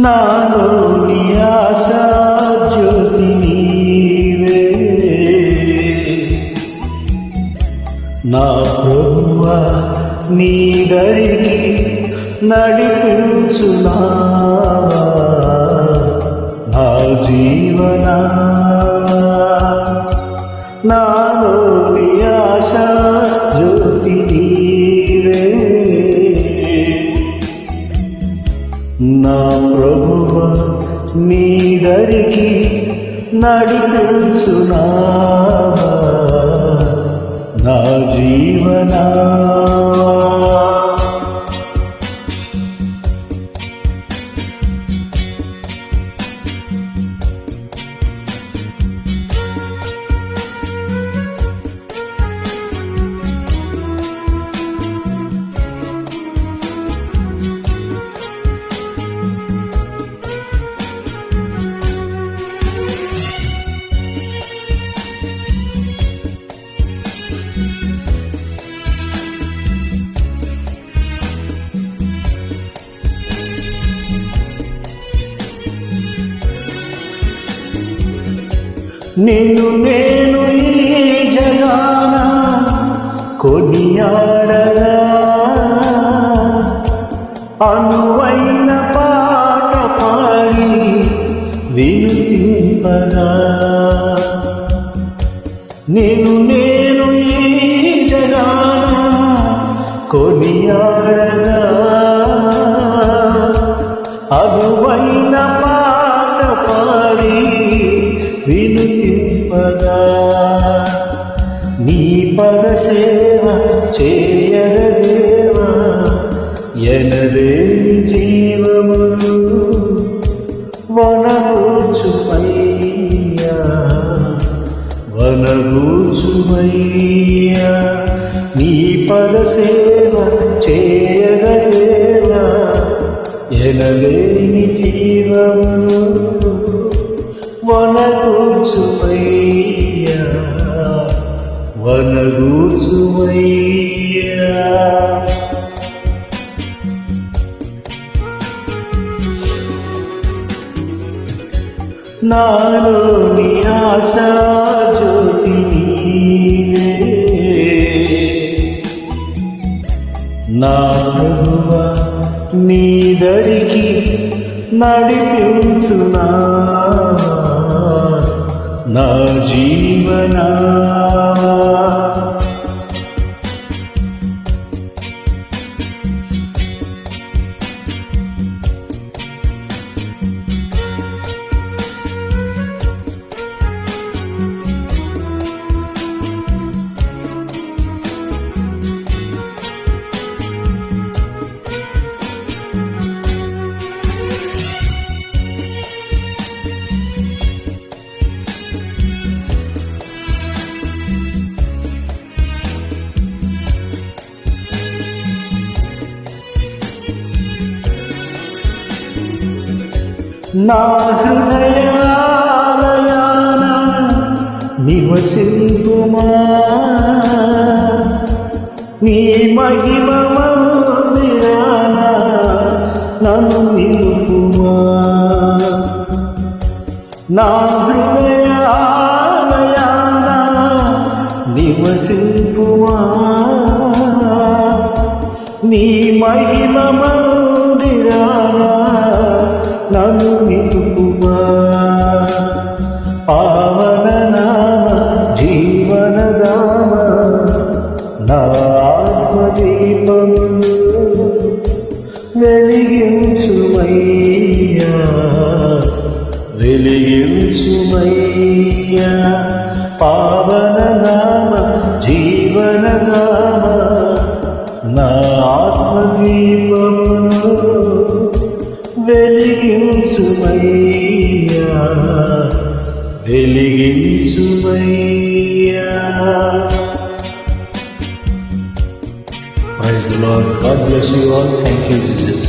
నాలోని ఆశా జ్యోతి నీవే నా ప్రభువా నీ దరికి నడిపించునా నా జీవనా నాలోని ఆశా జ్యోతి నీవే నా ప్రభువా నీ దరికి నడిపించునా నా జీవనా నిన్ను నేను ఈ జగాన కొనియాడగా అనువైన పాట పాడి వినుతింపగా నిన్ను నేను ఈ జగాన కొనియాడగా అనువైన పాట పాడి వినుతింపగా నీ పద సేవ చేయగదేవా ఎనలేని జీవములు వనగూచుమయ్యా నీ పద సేవ చేయగదేవా ఎనలేని జీవములు వనగూచుమయ్యా వనగూచుమయ్యా నాలోని ఆశా జ్యోతి నీవే నా ప్రభువా నీ దరికి నడిపించునా నా జీవనా నా హృదయాలయాన నివసింతుమా నీ మహిమ మందిరాన నన్ను నిలుపుమా నా హృదయాలయాన నివసింతుమా నీ మహిమ మందిరాన నన్ను నిలుపుమా పావన నామ జీవనదామ నా ఆత్మదీపము వెలిగించుమయ్యా వెలిగించుమయ్యా పావన నామ జీవనదామ నా ఆత్మదీపము వెలిగించుమయ్యా వెలిగించుమయ్యా. Praise the Lord. God bless you all. Thank you, Jesus.